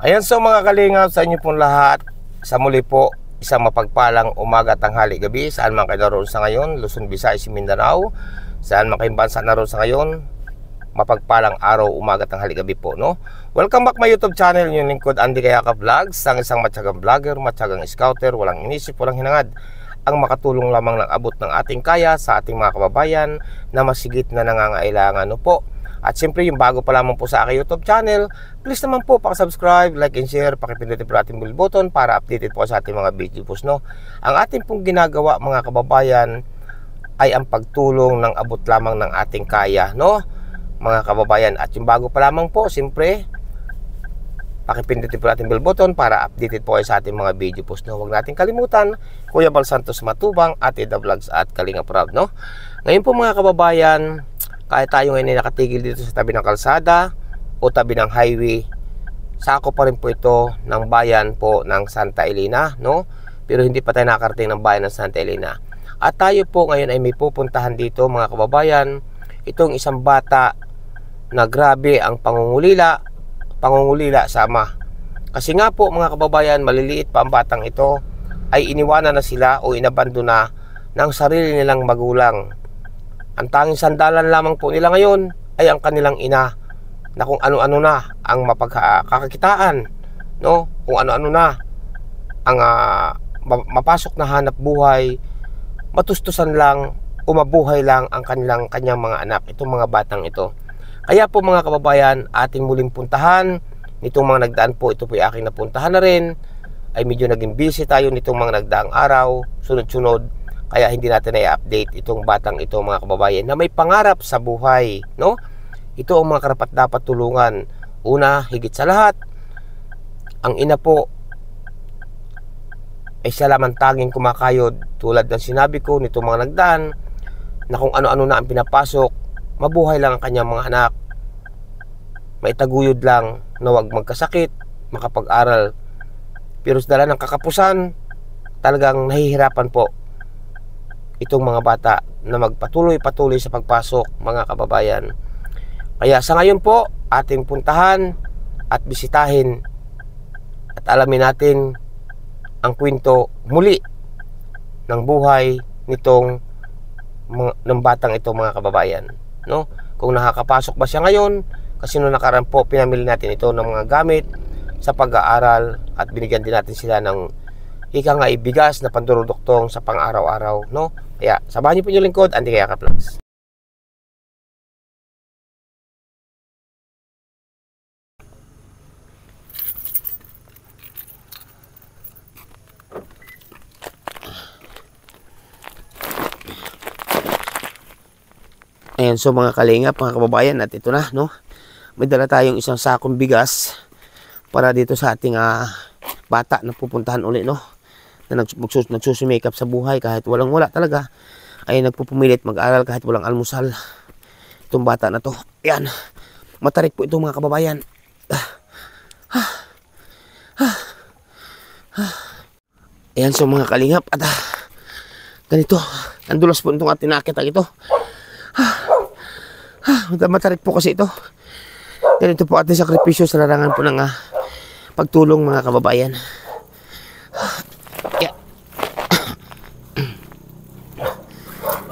Ayan, so mga kalingap, sa inyo pong lahat, sa muli po, isang mapagpalang umaga, tanghali, gabi, saan man kayo naroon sa ngayon, Luzon, Visayas, Mindanao, saan man kayong bansa naroon sa ngayon, mapagpalang araw, umaga, tanghali, gabi po, no? Welcome back my YouTube channel, yung lingkod Andy Kayaka Vlogs, ang isang matyagang vlogger, matyagang scouter, walang inisip, walang hinangad, ang makatulong lamang ng abot ng ating kaya sa ating mga kababayan na masigit na nangangailangan, no po. At siyempre, yung bago pa lamang po sa aking YouTube channel, please naman po pakisubscribe, like and share, pakipindutin po ating bell button para updated po sa ating mga videos, no? Ang ating pong ginagawa mga kababayan ay ang pagtulong ng abot lamang ng ating kaya, no? Mga kababayan, at yung bago pa lamang po, siyempre, pakipindutin po ating bell button para updated po sa ating mga videos, no? Huwag natin kalimutan, Kuya Bal Santos Matubang, Ate The Vlogs at Kalinga Prab, no? Ngayon po mga kababayan, kahit tayo ngayon ay nakatigil dito sa tabi ng kalsada o tabi ng highway, sako pa rin po ito ng bayan po ng Santa Elena, no? Pero hindi pa tayo nakarating ng bayan ng Santa Elena. At tayo po ngayon ay may pupuntahan dito mga kababayan, itong isang bata na grabe ang pangungulila sama. Kasi nga po mga kababayan, maliliit pa ang batang ito, ay iniwanan na sila o inabandona ng sarili nilang magulang. Ang tanging sandalan lamang po nila ngayon ay ang kanilang ina, na kung ano-ano na ang mapagkakakitaan, no? Kung ano-ano na ang mapasok na hanap buhay, matustusan lang, umabuhay lang ang kanyang mga anak, itong mga batang ito. Kaya po mga kababayan, ating muling puntahan nitong mga nagdaan po, ito po ay aking napuntahan na rin, ay medyo naging busy tayo nitong mga nagdaang araw, sunod-sunod. Kaya hindi natin i-update itong batang ito mga kababayan na may pangarap sa buhay, no? Ito ang mga karapat dapat tulungan. Una, higit sa lahat, ang ina po ay siya lamang tanging kumakayod, tulad ng sinabi ko nitong mga nagdaan na kung ano-ano na ang pinapasok, mabuhay lang ang kanyang mga anak, maitaguyod lang na huwag magkasakit, makapag-aral. Pero sa dala ng kakapusan, talagang nahihirapan po itong mga bata na magpatuloy-patuloy sa pagpasok mga kababayan. Kaya sa ngayon po, ating puntahan at bisitahin at alamin natin ang kwento muli ng buhay ng batang ito mga kababayan, no? Kung nakakapasok ba siya ngayon, kasi noong nakaraan po pinamili natin ito ng mga gamit sa pag-aaral at binigyan din natin sila ng ika nga ibigas na panduruduktong sa pang-araw-araw, no? Kaya samahan niyo po yung lingkod, Andy Kayaka Vlogs. Ayan, so mga kalingap, mga kababayan, at ito na, no? May dala tayong isang sakong bigas para dito sa ating bata na pupuntahan uli, no? Na nagsusumikap sa buhay kahit walang-wala talaga, ay nagpupumilit mag-aral kahit walang almusal. Itong bata na to, ayan, matarik po ito mga kababayan. Ayan, so mga kalingap, at ganito, nandulas po itong ating nakita ito. Matarik po kasi ito. Ganito po ating sakripisyo sa larangan po ng pagtulong mga kababayan.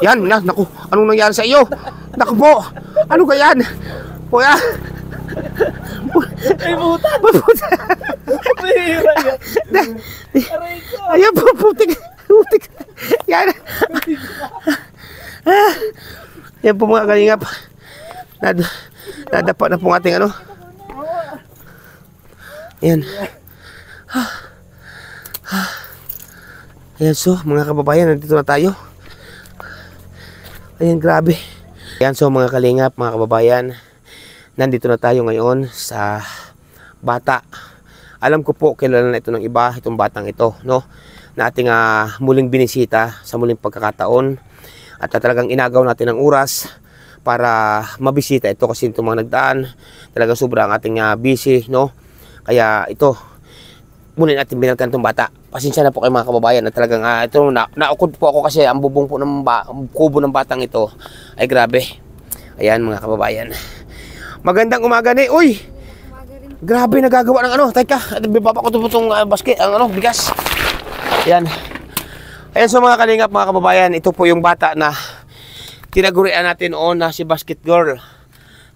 Yan, naku, anong nangyari sa iyo? Naku po, ano ka yan? Kuya. Ay, buta. Ayan po, putik. Yan. Yan po mga kalingap. Nadapa na po ng ating ano. Ayan. Ayan, so mga kababayan, nandito na tayo. Ayan, grabe. Ayan, so mga kalingap, mga kababayan, nandito na tayo ngayon sa bata. Alam ko po, kilala na ito ng iba, itong batang ito, no? Na ating muling binisita sa muling pagkakataon. At talagang inagaw natin ng oras para mabisita ito kasi itong mga nagdaan. Talagang sobrang ating busy, no? Kaya ito, muli natin binalkan itong bata. Pasensya na po kayo mga kababayan na talagang ito, naukod po ako kasi ang bubong po ng kubo ng batang ito ay grabe. Ayan mga kababayan. Magandang umaga ni. Uy! Grabe, nagagawa ng ano. Teka, bibaba ko itong basket, ang ano, bigas. Yan. Ayan, so mga kalingap, mga kababayan, ito po yung bata na tinagurian natin noon na si Basket Girl.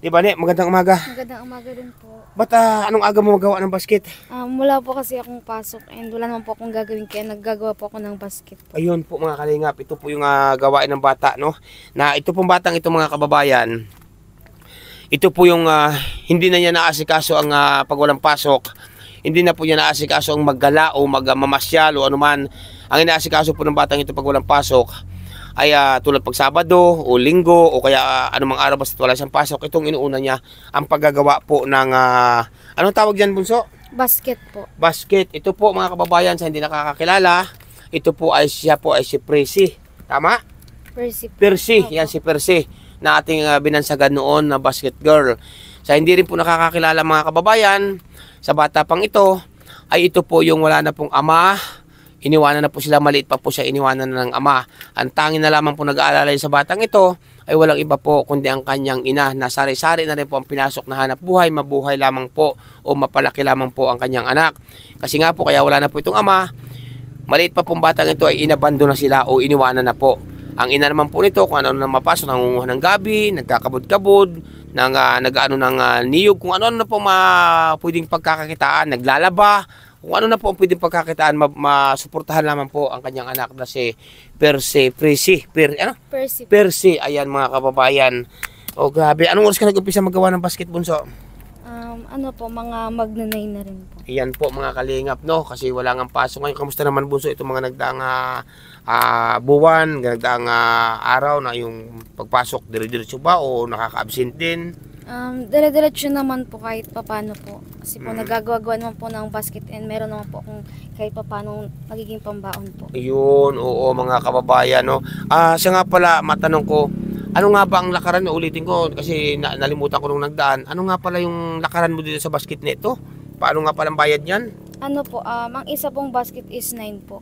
Di ba, Ne? Magandang umaga. Magandang umaga din po. Ba't anong aga mo magawa ng basket? Wala po kasi akong pasok and wala naman po akong gagawin kaya naggagawa po ako ng basket po. Ayun po mga kalingap, ito po yung gawain ng bata, no? Na ito pong batang ito mga kababayan, ito po yung hindi na niya naasikaso ang pag walang pasok. Hindi na po niya naasikaso ang maggala o magmamasyal o anuman. Ang inaasikaso po ng batang ito pag walang pasok ay tulad pag Sabado o Linggo o kaya anumang araw basta wala siyang pasok, itong inuuna niya ang paggagawa po ng anong tawag diyan, Bunso? Basket po. Basket. Ito po mga kababayan sa hindi nakakakilala, ito po ay siya po ay si Percy. Tama? Percy. Percy, yan si Percy na ating binansagan noon na Basket Girl. Sa hindi rin po nakakakilala mga kababayan, sa bata pang ito ay ito po yung wala na pong ama. Iniwanan na po sila, maliit pa po siya, iniwanan na ng ama. Ang tanging na lamang po nag-aalala sa batang ito ay walang iba po kundi ang kanyang ina na sari-sari na rin po ang pinasok na hanap buhay, mabuhay lamang po o mapalaki lamang po ang kanyang anak. Kasi nga po kaya wala na po itong ama, maliit pa pong batang ito ay inabando na sila o iniwanan na po. Ang ina naman po nito kung ano na mapasok, nangunguha ng gabi, nagkakabod-kabod, nag-ano ng niyog, kung ano na po pwedeng pagkakakitaan, naglalaba, kung ano na po ang pwedeng pagkakitaan, masuportahan lamang po ang kanyang anak na si Percy. Percy, ayan mga kababayan. O grabe, anong oras ka nag-umpisa magawa ng basket, Bunso? Mga magnanay na rin po. Ayan po mga kalingap, no? Kasi wala nga pasok ngayon. Kamusta naman, Bunso, itong mga nagdaang buwan, nagdaang araw na yung pagpasok, dire-diretso ba o nakaka-absent din? Dire-diretso naman po kahit papano po. Kasi po nagagawa naman po ng basket and meron naman po akong kahit papano magiging pambaon po. Yun, oo mga kababayan, no? Siya nga pala, matanong ko, ano nga ba ang lakaran? Ulitin ko kasi nalimutan ko nung nagdaan. Ano nga pala yung lakaran mo dito sa basket nito? Paano nga palang bayad niyan? Ang isa pong basket is 9 po.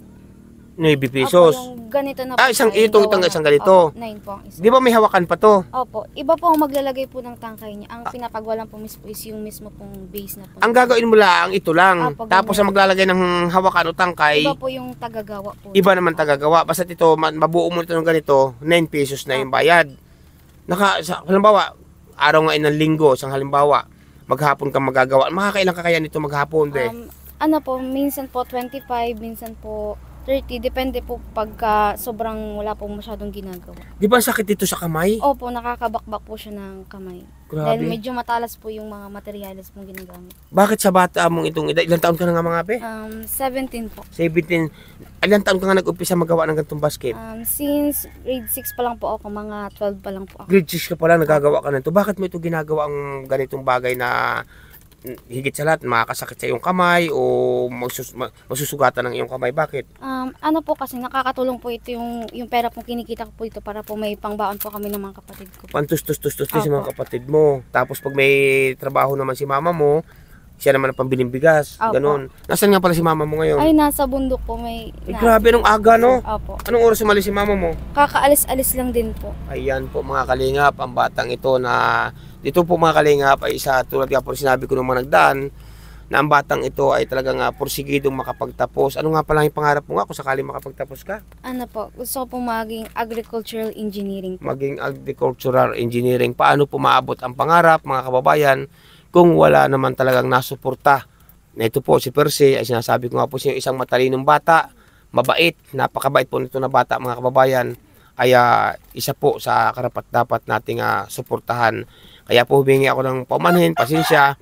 9 pesos. Yung ganito na po. Isang ganito. 9 po ang isa. Di ba may hawakan pa to? Opo. Iba po ang maglalagay po ng tangkay niya. Ang pinapagwalan po mismo is yung mismo pong base na po. Ang gagawin mo lang, ito lang. Opo, Tapos ang maglalagay ng hawakan o tangkay, iba po yung tagagawa po. iba naman tagagawa. Basta ito, mabuo mo ito ng ganito, 9 pesos na yung bayad. Halimbawa, araw nga ng linggo, isang halimbawa, maghapon ka magagawa. Makakailan ka kaya nito maghapon, be? Minsan po 25, minsan po 30, depende po pagka sobrang wala po masyadong ginagawa. Di ba sakit dito sa kamay? Opo, nakakabakbak po siya ng kamay. Grabe. Dahil medyo matalas po yung mga materyales pong ginagamit. Bakit sa bata mong itong edad? Ilang taon ka na nga mga be? 17 po. 17. Ilang taon ka nga nag-umpisa magawa ng ganitong basket? Since grade 6 pa lang po ako, mga 12 pa lang po ako. Grade 6 ka pa lang nagagawa ka na ito. Bakit mo ito ginagawa ang ganitong bagay na higit sa lahat makakasakit sa iyong kamay o masusugatan ng iyong kamay? Bakit? Kasi nakakatulong po ito yung pera pong kinikita ko po ito para po may pangbaon po kami ng mga kapatid ko. Pantustos-tustos sa mga kapatid mo. Tapos pag may trabaho naman si mama mo, siya naman ang pambiling bigas. Opo. Ganun. Nasaan nga pala si mama mo ngayon? Ay, nasa bundok po Grabe, nung aga, no? Opo. Anong oras umalis si mama mo? Kakaalis-alis lang din po. Ayan po mga kalingap, ang batang ito na dito po mga kalingap ay isa tulad nga po sinabi ko nung mga nagdaan na ang batang ito ay talagang porsigidong makapagtapos. Ano nga pala yung pangarap mo nga kung sakali makapagtapos ka? Gusto ko po maging agricultural engineering po. Maging agricultural engineering. Paano po maabot ang pangarap mga kababayan kung wala naman talagang nasuporta? Na ito po si Percy ay sinasabi ko nga po siya isang matalinong bata, mabait, napakabait po nito na bata mga kababayan, ay isa po sa karapat dapat nating suportahan. Kaya po humingi ako ng paumanhin, pasensya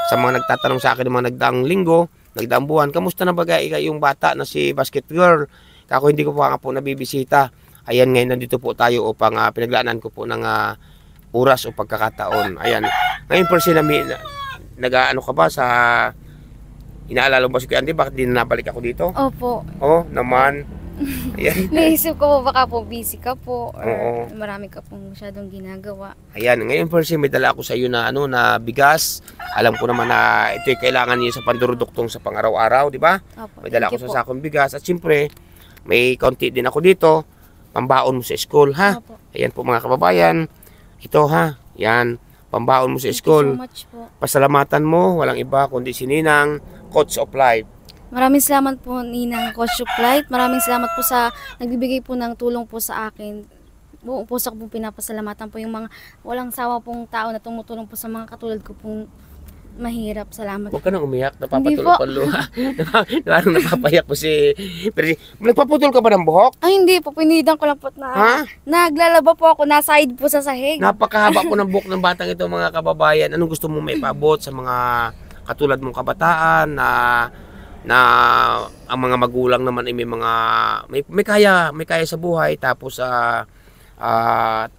sa mga nagtatanong sa akin ng mga nagdaang linggo, nagdaang buwan, kamusta na ba yung bata na si Basket Girl? Kako hindi ko pa nga po nabibisita. Ayan, ngayon nandito po tayo upang pinaglaanan ko po ng oras o pagkakataon. Ayan. Ngayon Percy, nag-ano ka ba sa inaalala mo ba si Kuya Andy? Bakit di na nabalik ako dito? Opo. Oh, naman. Ayan. Naisip ko po baka po busy ka po or Oo. marami ka pong masyadong ginagawa. Ayan, ngayon Percy, may dala ako sa iyo na na bigas. Alam ko naman na ito'y kailangan niyo sa panduruduktong sa pang-araw-araw, di ba? Opo. May dala Thank ako you sa sakong bigas at siyempre may konti din ako dito, pambaon mo sa school, ha? Opo. Ayan po mga kababayan. Ito ha, yan. pambaon mo sa Thank you so school. much po. Pasalamatan mo, walang iba kundi si Ninang, Coach of Life. Maraming salamat po, Ninang Coach of Light. Maraming salamat po sa nagbibigay po ng tulong po sa akin. Buong puso ko po pinapasalamatan po yung mga walang sawa pong tao na tumutulong po sa mga katulad ko pong mahirap. Salamat. Huwag ka nang umiyak, Hindi napapatulog po. pa luha. Parang napapayak po si... Pero, nagpaputol ka ba ng buhok? Ay, hindi po. Pinidan ko lang po na Ha? naglalaba po ako. Naside po sa sahig. Napakahaba po ng buhok ng batang ito, mga kababayan. Anong gusto mong maipabot sa mga katulad mong kabataan na ang mga magulang naman ay may kaya sa buhay, tapos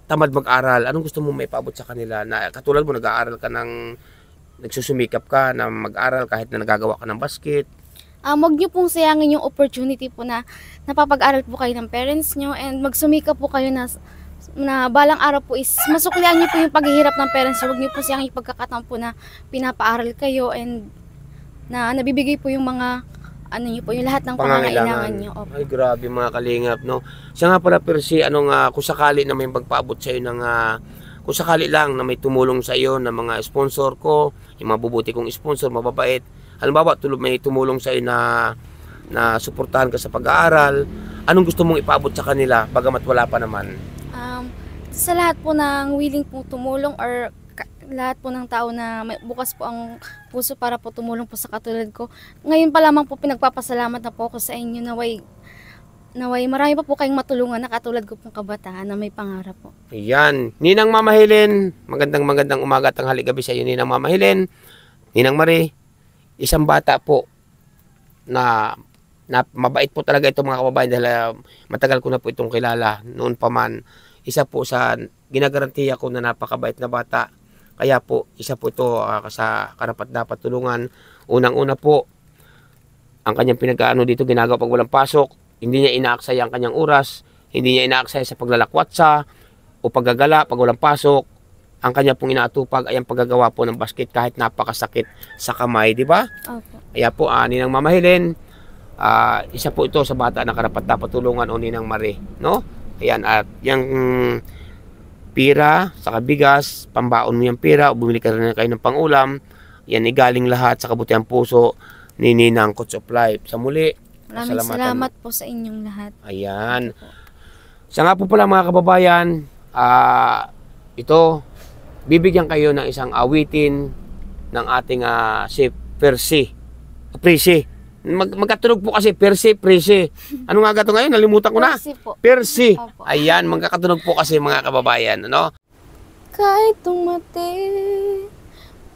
tamad mag-aral? Anong gusto mong maipabot sa kanila na katulad mo nag-aaral ka nagsusumikap ka na mag-aral kahit na nagagawa ka ng basket? Wag niyo pong sayangin yung opportunity po na napapag-aral po kayo ng parents niyo and magsumika po kayo na balang araw po is masuklian niyo po yung paghihirap ng parents niyo. Wag niyo po sayangin yung pagkakataon po na pinapaaral kayo and na nabibigay po yung mga ano niyo po, yung lahat ng pangangailangan niyo. Opo. Ay, grabe mga kalingap, no? Siya nga pala, Percy, kung sakali na may magpaabot sa iyo kung sakali lang na may tumulong sa iyo ng mga sponsor ko, yung mabubuti kong sponsor, mababait, halimbawa may tumulong sa iyo na suportahan ka sa pag-aaral, anong gusto mong ipaabot sa kanila bagamat wala pa naman? Sa lahat po ng willing po tumulong or lahat po ng tao na may bukas po ang puso para po tumulong po sa katulad ko. Ngayon pa lamang po pinagpapasalamat na po ako sa inyo. Naway marami pa po kayong matulungan na katulad ko pong kabataan na may pangarap po. Ayan. Ninang Mama Helen, magandang umaga, tanghali, gabi sa iyo, Ninang Mama Helen. Ninang Marie, isang bata po na mabait po talaga itong mga kababayan dahil matagal ko na po itong kilala noon pa man. Isa po sa ginagarantiya ko na napakabait na bata. Kaya po, isa po ito sa karapat-dapat tulungan. Unang-una po, ang kanyang pinag-aano dito ginagawa pag walang pasok. Hindi niya inaaksaya ang kanyang oras. Hindi niya inaaksaya sa paglalakwatsa o paggagala pag walang pasok. Ang kanya pong inaatupag ay ang paggagawa po ng basket kahit napakasakit sa kamay, di ba? Opo. Kaya po, Ninang Mama Helen, isa po ito sa bata na karapat-dapat tulungan o Ninang Marie, no? Ayan, at yung pira, saka bigas, pambaon mo yung pira, o bumili ka rin kayo ng pangulam, yan ay galing lahat sa kabutihan puso ni Ninang Coach of Life. Sa muli, Maraming salamat po sa inyong lahat. ayan. Siya nga po pala mga kababayan, ito, bibigyan kayo ng isang awitin ng ating si Percy. Magkatunog po kasi Percy. Ano nga gato ngayon? Nalimutan ko na. Percy po. Percy. Opo. Ayan, magkakatunog po kasi mga kababayan, ano? Kahit tumating,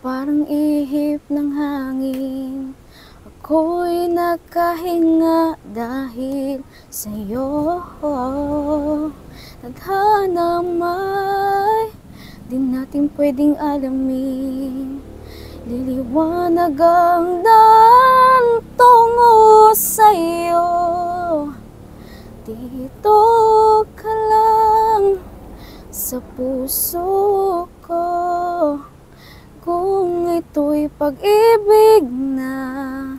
parang ihip ng hangin, ako'y nakahinga dahil sa'yo. Tadhana may di natin pwedeng alamin. Liliwanag ang daan tungo sa'yo. Dito ka lang sa puso ko. Kung ito'y pag-ibig na,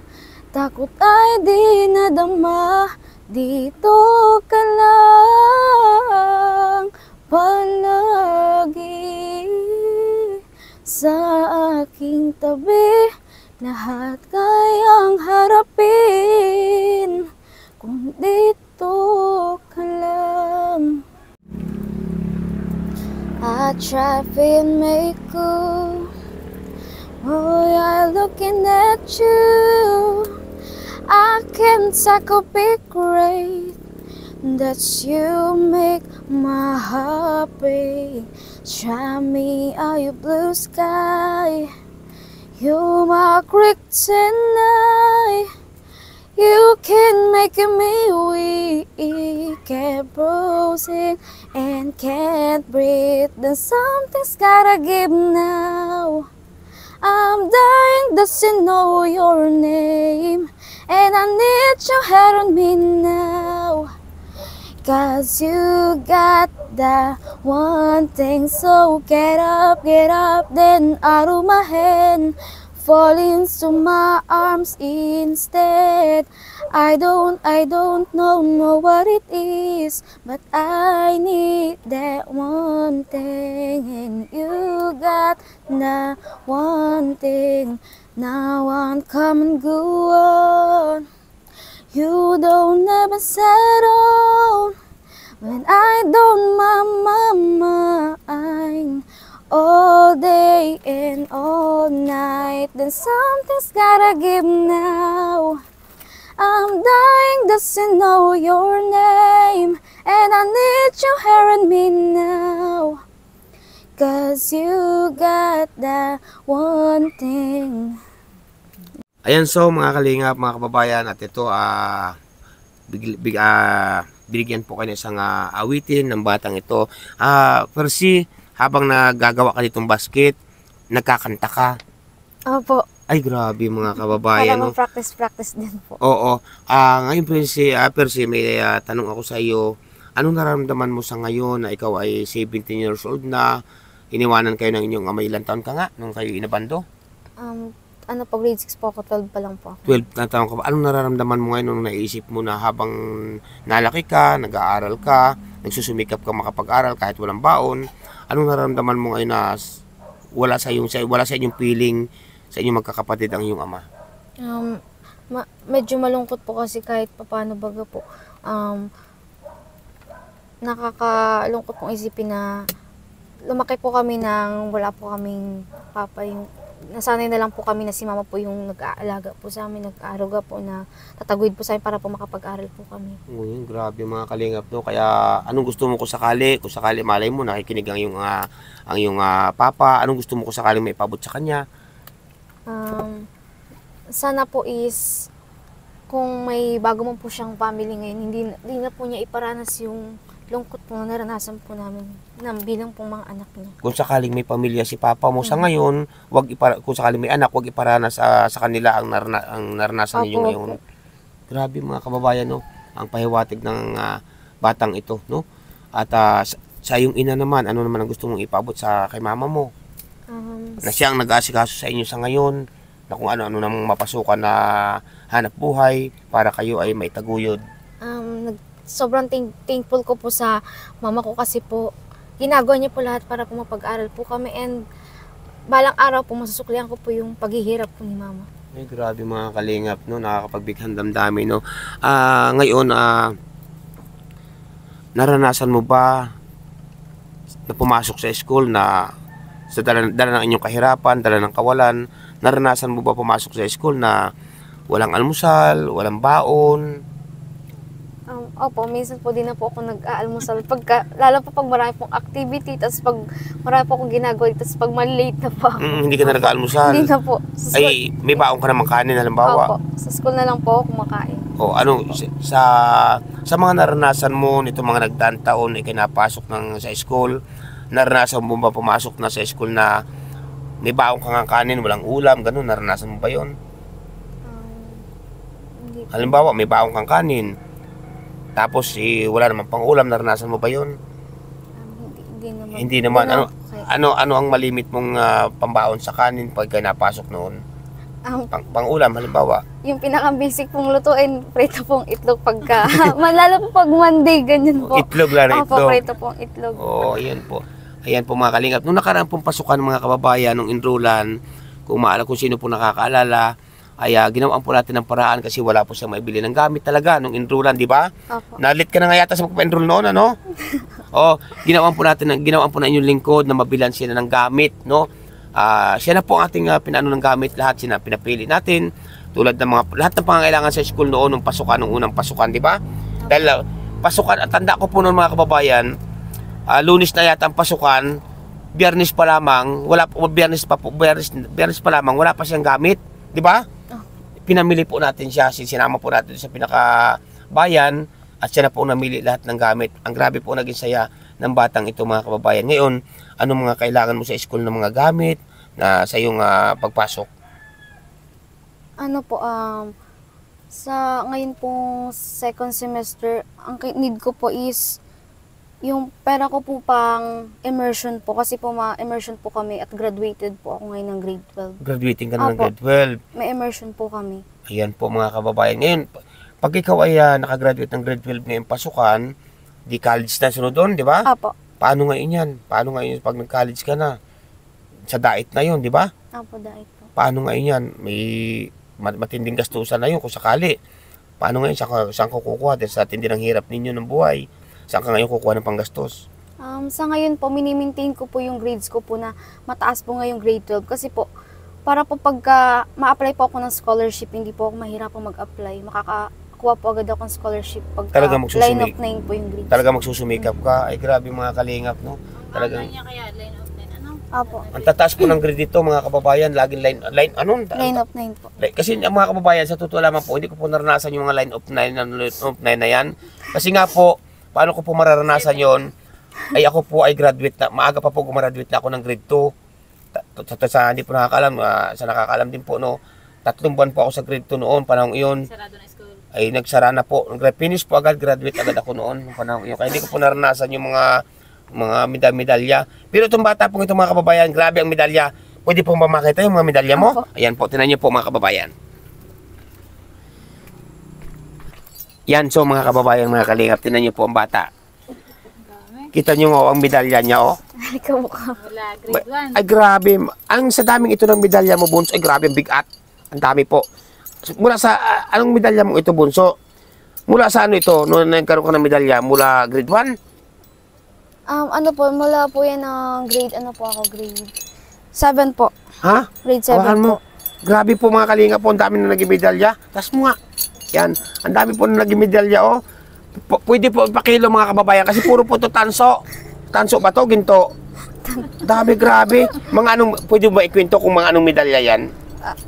takot ay di nadama. Dito ka lang palagi sa aking tabi. Lahat kayang harapin kung dito ka lang. I try to make you, oh, I'm looking at you. I can't take a big great. That's you make my heart beat. Try me out your blue sky. You my kryptonite. You can make me weak, can't bruise it and can't breathe. Then something's gotta give now. I'm dying, doesn't know your name, and I need your head on me now. 'Cause you got that one thing, so get up, then out of my hand. fall into my arms instead. I don't know what it is, but I need that one thing, and you got that one thing. Now I'm come and go on. You don't ever settle when I don't mind all day and all night. Then something's gotta give now. I'm dying just to know your name, and I need you hearing me now. 'Cause you got that one thing. Ayan, so mga kalingap, mga kababayan, at ito binigyan po kayo ng isang awitin ng batang ito. Percy, habang nagagawa ka nitong basket, nagkakanta ka. Opo. Ay, grabe mga kababayan. Para practice din po. Oo. Ngayon, Percy, may tanong ako sa iyo. Anong nararamdaman mo sa ngayon na ikaw ay 17 years old na, iniwanan kayo ng inyong ama? Ilang taon ka nga nung kayo inabando? Ano po, grade 6 po ako, 12 pa lang po. 12 na taon ka ba? Anong nararamdaman mo ngayon nung naisip mo na habang nalaki ka, nag-aaral ka, nagsusumikap ka makapag-aral kahit walang baon? Anong nararamdaman mo ngayon na wala sa inyong feeling sa inyong magkakapatid ang iyong ama? Medyo malungkot po kasi kahit papaano baga po. Nakakalungkot pong isipin na lumaki po kami nang wala po kaming papa. Nasanay na lang po kami na si mama po yung nag-aalaga po sa amin, nag-aaruga po, na tataguyod po sa amin para po makapag-aral po kami. Grabe mga kalingap, no? Kaya anong gusto mo kung sakali malay mo nakikinig ang iyong papa, anong gusto mo kung sakali may ipabot sa kanya? Sana po is kung may bago man po siyang family ngayon, hindi na po niya iparanas yung lungkot po na naranasan po namin bilang pong mga anak niya. Kung sakaling may pamilya si papa mo sa ngayon, kung sakaling may anak, wag iparanas sa kanila ang naranasan ninyo ngayon. Grabe mga kababayan, no? Ang pahiwatig ng batang ito, no? At sa iyong ina naman, ano naman ang gusto mong ipabot sa kay mama mo? Na siyang nag-aasikaso sa inyo sa ngayon, na kung ano-ano namang mapasukan na hanap buhay para kayo ay maitaguyod. Sobrang thankful ko po sa mama ko kasi po ginagawa niya po lahat para po mapag-aral po kami, and balang araw po masusuklihan ko po yung paghihirap po ni mama. Ay, grabe mga kalingap, no? Nakakapagbighan damdamin, no? Ngayon, naranasan mo ba na pumasok sa school na sa dala ng inyong kahirapan, dala ng kawalan? Naranasan mo ba pumasok sa school na walang almusal, walang baon? Opo, minsan po din na po ako nag-aalmusal. Lalo po pag marami pong activity, tapos pag marami po akong ginagawa, tapos pag malate na po ako. Hindi ka na nag-aalmusal? Hindi na po. Ay, may baon ka naman kanin, halimbawa? Opo, sa school na lang po ako kumakain. Sa mga naranasan mo nito mga nagdaang taon, ikinapasok sa school, naranasan mo ba pumasok na sa school na may baon ka nga kanin, walang ulam, ganun, naranasan mo ba yun? Halimbawa, may baon kang kanin, tapos wala naman pang ulam, naranasan mo ba yun? Hindi naman. Ano ang malimit mong pambaon sa kanin pag napasok noon? Pang ulam halimbawa? Yung pinaka-basic pong lutuin, prito pong itlog pagka, lalo po pag Monday, ganyan po. Itlog lang na itlog. Opo, prito pong itlog. Ayan po. Ayan po mga kalingap. Nung nakaraan pong pasukan ng mga kababayan, nung enrollan, kung sino po nakakaalala, ay ginawan po natin ng paraan kasi wala po siyang maibili ng gamit talaga nung enrollan, di ba? Opo. Nalit ka na nga yata sa magpa-enroll noon, ano? Ginawan po na inyong lingkod na mabilan siya ng gamit, no? Siya na po ang ating pinano ng gamit, lahat siya na pinapili natin, tulad ng lahat ng pangangailangan sa school noon nung pasukan, nung unang pasukan, di ba? Dahil pasukan, at tanda ko po noon mga kababayan, Lunes na yata ang pasukan, Biyernes pa lamang, Biyernes pa lamang, wala pa siyang gamit, di ba? Pinamili po natin siya, sinama po natin sa pinakabayan, at siya na po namili lahat ng gamit. Ang grabe po naging saya ng batang ito mga kababayan. Ngayon, anong mga kailangan mo sa school ng mga gamit na sa iyong pagpasok? Sa ngayon pong second semester, ang need ko po is Yung pera ko po pang immersion po, kasi po ma-immersion po kami at graduated po ako ngayon ng grade 12. Graduating ka na ng Opo. grade 12. May immersion po kami. Ayan po mga kababayan. Ngayon, pag ikaw ay nakagraduate ng grade 12 ngayong pasukan, di college na sunod doon, di ba? Apo. Paano ngayon yan? Paano ngayon pag nag-college ka na? Sa diet na yun, di ba? Apo, dahil po. Paano ngayon yan? May matinding gastusan na yun kung sakali. Paano ngayon? Saan ko kukuha? Dahil sa tindi ng hirap ninyo ng buhay. Saan ka ngayon kukuha ng panggastos? Sa ngayon po, mini-maintain ko po yung grades ko po na mataas po ngayong grade 12. Kasi po, para po pagka ma-apply po ako ng scholarship, hindi po ako mahirapang mag-apply. Makakakuha po agad ako ng scholarship pagka Talaga line of 9 po yung grades. Talaga magsusumikap ka. Ay grabe mga kalingap, no? Talagang Kaya line of 9, ano? Apo. ang tataas po ng grade dito mga kababayan, laging Line of 9 po. Kasi ang mga kababayan, sa totoo lamang po, hindi ko po naranasan yung mga line of 9 na yan. Kasi nga po, paano ko po mararanasan yon? Ay ako po ay graduate na, maaga pa po gumraduate na ako ng grade 2. Sa hindi po nakakalam, sa nakakalam din po, no, 3 buwan po ako sa grade 2 noon, panahon iyon. Sarado na school. Ay nagsara na po, finish po agad, graduate agad ako noon, panahon iyon. Kaya hindi ko po naranasan yung mga medalya. Pero itong bata po, itong mga kababayan, grabe ang medalya. Pwede po ba makita yung mga medalya mo? Opo. Ayan po, tinan niyo po mga kababayan. Yan, so mga kababayan, mga kalingap, tinan niyo po ang bata. Kita niyo ang medalya niya, oh. Ikaw ka. Wala, grade 1. Ay grabe, ang sa daming ito ng medalya mo, Bunso, ay grabe, ang bigat. Ang dami po. Mula sa, anong medalya mo ito, Bunso? Mula sa ano ito, noong nagkaroon ka ng medalya, mula grade 1? Ano po, mula po yan ng grade, ano po ako, grade 7 po. Ha? Grade 7 Hawakan mo. po. Grabe po mga kalinga po, ang dami na naging medalya. Tas mo nga. Yan, ang dami po na naging medalya, oh. Pwede po ipakilo mga kababayan kasi puro po to tanso. Tanso ba to? Ginto? Dami, grabe. Mga anong, pwede ba ikwento kung mga anong medalya yan?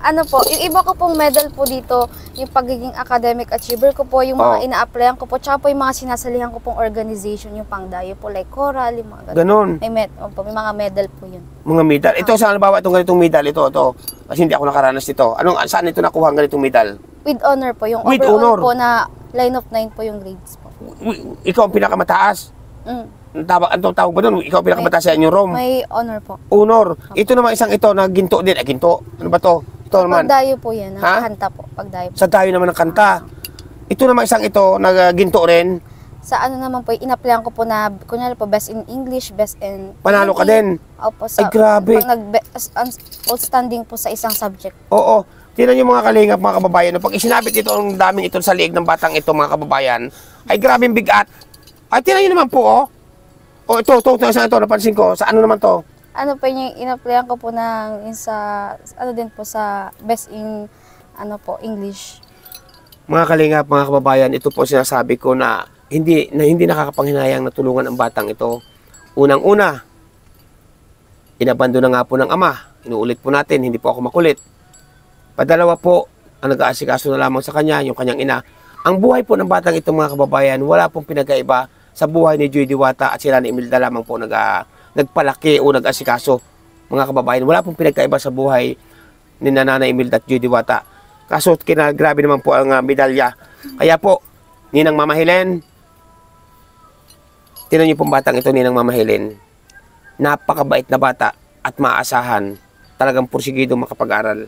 Ano po, yung iba ko pong medal po dito, yung pagiging academic achiever ko po, yung mga ina-applyan ko po, tsaka po yung mga sinasalihan ko pong organization, yung pangdayo po, like coral, yung mga Ganon. May mga medal po yun. Mga medal. Ito, saan nabawa itong ganitong medal? Ito. Kasi hindi ako nakaranas nito. Saan ito nakuha ang ganitong medal? With honor po, yung With overall honor. po na line of 9 po yung grades po. Ikaw ang pinakamataas. Ang tawag ba doon? Ikaw ang pinakamataas sa inyong room. May honor po. Honor. Ito naman isang ito na ginto din. Ginto. Ano ba to? Ito naman. Pagdayo po yan, Ha? kanta po, pagdayo po. Sa tayo naman ng kanta. Ito naman isang ito na ginto rin. Sa ano naman po, ina-applyan ko po na, kunyari po, best in English, best in... Panalo ka din. Opo, Ay, grabe. Pag outstanding po sa isang subject. Oo. Tingnan niyo mga kalingap, mga kababayan. Pag isinabit ito ang daming ito sa liig ng batang ito, mga kababayan, ay grabing bigat. Ay, tingnan niyo naman po, oh. Oh, ito, isang ito, napansin ko. Sa ano naman to? Ano po yung ina-applyan ko po ng ano din po sa best in, ano po, English. Mga kalingap, mga kababayan, ito po sinasabi ko na hindi nakakapanghinayang na tulungan ang batang ito. Unang-una, inabando na nga po ng ama. Inuulit po natin, hindi po ako makulit. Padalawa po, ang nag-aasikaso na lamang sa kanya, yung kanyang ina. Ang buhay po ng batang ito, mga kababayan, wala pong pinagkaiba sa buhay ni Joy Diwata at sila ni Imelda lamang po nagpalaki o nag-asikaso. Mga kababayan, wala pong pinagkaiba sa buhay ni Nanay Imelda at Joy Diwata. Kaso grabe naman po ang medalya. Kaya po, Ninang Mama Helen, tinan niyo pong batang ito, Ninang Mama Helen. Napakabait na bata at maasahan. Talagang pursigido makapag-aral.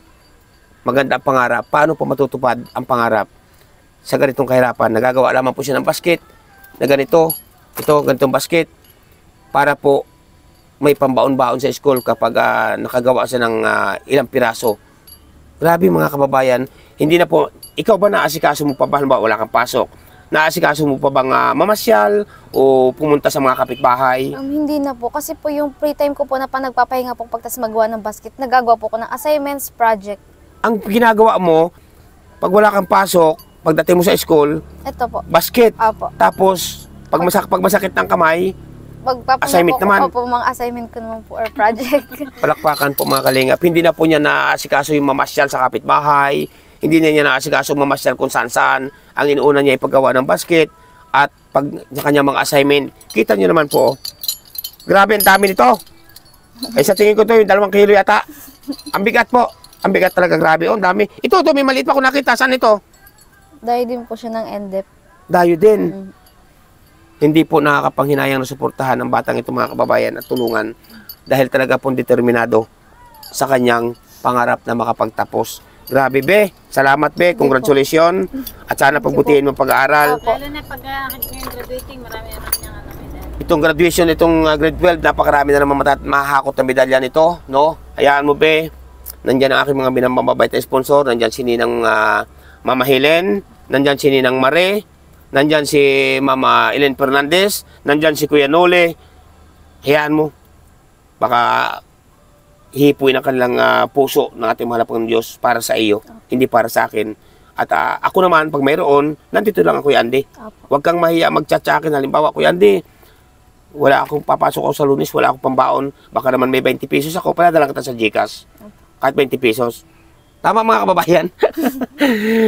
Maganda ang pangarap. Paano po matutupad ang pangarap sa ganitong kahirapan? Nagagawa lamang po siya ng basket na ganito. Ito, ganitong basket. Para po may pambaon-baon sa school kapag nakagawa siya ng ilang piraso. Grabe mga kababayan. Hindi na po, ikaw ba naasikaso mo pa ba? Halimbawa, wala kang pasok. Naasikaso mo pa bang mamasyal o pumunta sa mga kapitbahay? Hindi na po. Kasi po yung free time ko po na pa nagpapahinga po pagtas magawa ng basket, nagagawa po ko ng assignments, project. Ang ginagawa mo, pag wala kang pasok, pagdating mo sa school, Ito po. basket. Apo. Tapos, pag masakit ng kamay, Assignment Assignment naman. Opo, mga assignment ko naman po or project. palakpakan po mga kalingap. Hindi na po niya naasikaso yung mamasyal sa kapitbahay. Hindi na niya naasikaso mamasyal kung saan-saan. Ang inuuna niya ay paggawa ng basket at pag sa kanya mga assignment. Kita niyo naman po. Grabe ang dami nito. Ay sa tingin ko to yung 2 kilo yata. Ang bigat po. Ang bigat talaga, grabe. Oh, ang dami. Ito, may maliit pa ko nakita. Saan ito? Dahil din po siya ng NDEP. Dayo din. hindi po nakakapanghinayang na suportahan ng batang ito mga kababayan at tulungan dahil talaga pong determinado sa kanyang pangarap na makapagtapos. Grabe be, salamat be, congratulations at sana pagbutihin mo pag-aaral. Lalo na pag ngayon graduating, marami naman niyang medalya. Itong graduation, itong grade 12, napakarami na naman mahahakot na medalya nito, no? Hayaan mo be, nandyan ang aking mga binambabait na sponsor, nandyan si Ninang Mama Helen, nandyan si Ninang Mare, nandyan si Mama Ellen Fernandez, nandyan si Kuya Nole. Hayaan mo, baka hihipuin ang kanilang puso ng ating mahal na Diyos para sa iyo, hindi para sa akin. At ako naman, pag mayroon, nandito lang ako, Kuya Andy. Huwag kang mahiya magtsatsakin. Halimbawa, Kuya Andy, wala akong papasok ako sa Lunes, wala akong pambaon. Baka naman may 20 pesos ako, padadala kita sa GCash. Kahit 20 pesos. Tama mga kababayan.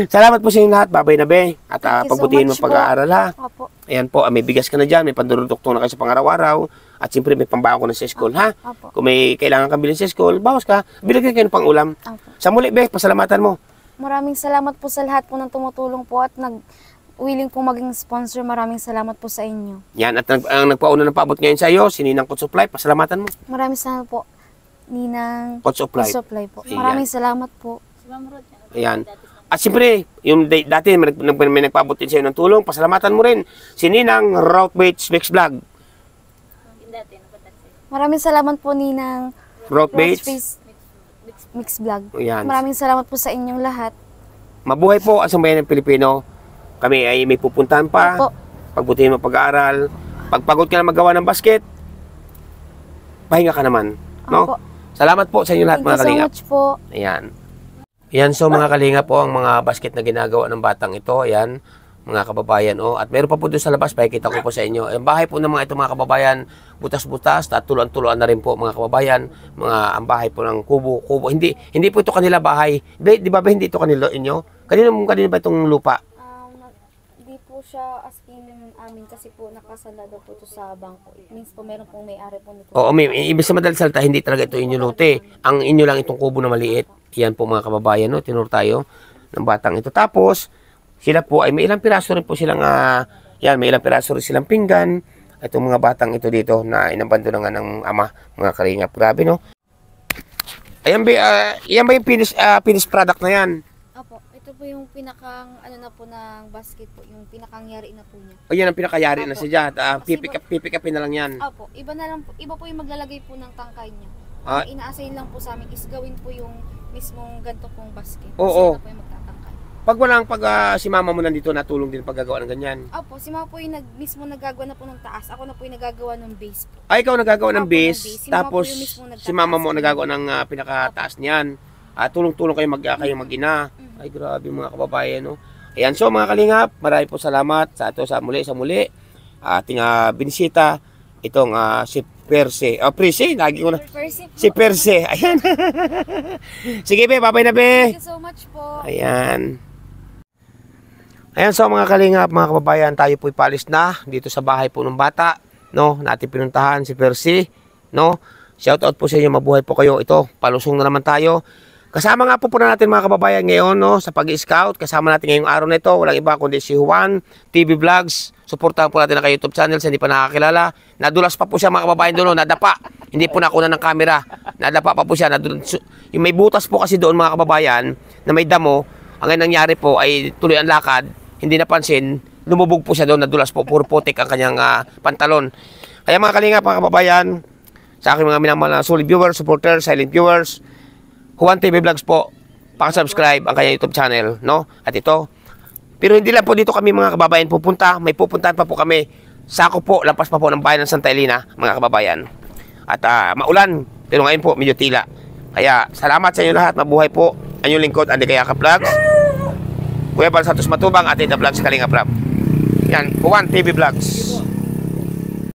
Salamat po sa inyo lahat. Babay na be. At pagbutihin mo pag-aaral ha. Opo. Ayan po, may bigas ka na dyan, may pandurudukto na kayo sa pangaraw-araw. At siyempre may pambaon ko na sa school ha. Opo. Kung may kailangan kang bilhin sa school, bawas ka. Bilagyan kayo ng pang-ulam. Opo. Sa muli be, pasalamatan mo. Maraming salamat po sa lahat po ng tumutulong po at willing po maging sponsor. Maraming salamat po sa inyo. Yan, at ang nagpauna ng paabot ngayon sa iyo, si Ninang Coach Supply, pasalamatan mo. Maraming salamat po, Ninang Coach Supply. Supply po. Ayan. Maraming salamat po. Si Ma'am Rod, Ayan. At siyempre, yung dati may nagpaabot din sa iyo ng tulong, pasalamatan mo rin. Si Ninang Route Baits Mix Vlog. dati, napunta sa'yo. Maraming salamat po, Ninang Route Baits. Mix Vlog. Ayan. Maraming salamat po sa inyong lahat. Mabuhay po ang sambayan ng Pilipino. Kami ay may pupuntahan pa. Opo. Pagbutihin mo pag-aaral. Pagpagod ka na magawa ng basket, pahinga ka naman. No? Opo. Salamat po sa inyo lahat Thank mga you so kalingap. much po. Ayan. Ayan, so mga kalingap po ang mga basket na ginagawa ng batang ito. Ayan, mga kababayan. Oh. At meron pa po doon sa labas, pakikita ko po sa inyo. Ang bahay po ng mga ito mga kababayan, butas-butas at tuluan-tuluan na rin po mga kababayan. Ang bahay po ng kubo. Hindi po ito kanila bahay. Di ba hindi ito kanila inyo? Kanino ba itong lupa? Hindi po siya as in amin kasi po nakasalado po ito sa bangko. It means po meron pong may-ari po nito. Oo, ibig sa madaling salita, hindi talaga ito inyo lote. Ang inyo lang itong kubo na maliit. Yan po mga kababayan, no? Tinuro tayo ng batang ito. Tapos, sila po ay may ilang piraso rin po silang, may ilang piraso rin silang pinggan. Itong mga batang ito dito na inabandonan nga ng ama, mga kalingap. Grabe, no? Ayan ba, yan ba yung finished product na yan? Opo, ito po yung pinakang na po ng basket po, yung pinakangyari na po niya. O yan ang pinakayari na Opo. siya. Kasi Pipick upin na lang yan. Opo, iba po yung maglalagay po ng tangkay niya. Ah. Ang ina-assign lang po sa amin is gawin po yung mismong ganito pong basket. Oo. Kasi na po yung magtatangkay. Si mama mo nandito, natulong din paggagawa ng ganyan. Opo, si Mama po yung mismo nagagawa na po ng taas. Ako na po yung nagagawa ng base po. Ay, ikaw nagagawa ng Opo, ng base, base. Si mama tapos po yung mismong nagtataas. si mama mo nagagawa ng pinakataas niyan. Tulong-tulong kayo mag-ina. Ay, grabe mga kababayan, no? Ayan, so mga kalingap, marami po salamat sa muli. Ating binisita, itong si Perse. Perse, lagi ko na. Si Perse, ayan. Sige be, babay na be. Thank you so much po. Ayan. Ayan, so mga kalingap, mga kababayan, tayo po'y palis na dito sa bahay po ng bata, no? Natin pinuntahan si Percy, no? Shout out po sa inyo, mabuhay po kayo. Ito, palusong na naman tayo. Kasama nga po natin mga kababayan ngayon, no? Sa pag-scout, kasama natin ngayong araw na ito, walang iba kundi si Juan TV Vlogs. Suportahan po natin ang YouTube channel sa hindi pa nakakilala. Nadulas pa po siya mga kababayan doon, nadapa. Hindi po nakuna ng camera. Nadapa pa po siya. Yung may butas po kasi doon mga kababayan na may damo. Ang nangyari po ay tuloy ang lakad. Hindi napansin, lumubog po siya doon, nadulas po, puro putik ang kanyang pantalon. Kaya mga kalingap, mga kababayan, sa aking mga minamahal na solid viewers, supporters, silent viewers, Juan TV Vlogs po, pakasubscribe ang kanyang YouTube channel, no? At ito, pero hindi lang po dito kami mga kababayan pupunta, may pupuntahan pa po kami, sako po, lampas pa po ng bayan ng Santa Elena, mga kababayan. At maulan, pero ngayon po, medyo tila. Kaya, salamat sa inyo lahat, mabuhay po, ang inyong lingkod, Andy Kayaka Vlogs. Kuya Bal Santos Matubang at Ita Vlogs Kalinga Prab. Yan, Juan TV Vlogs.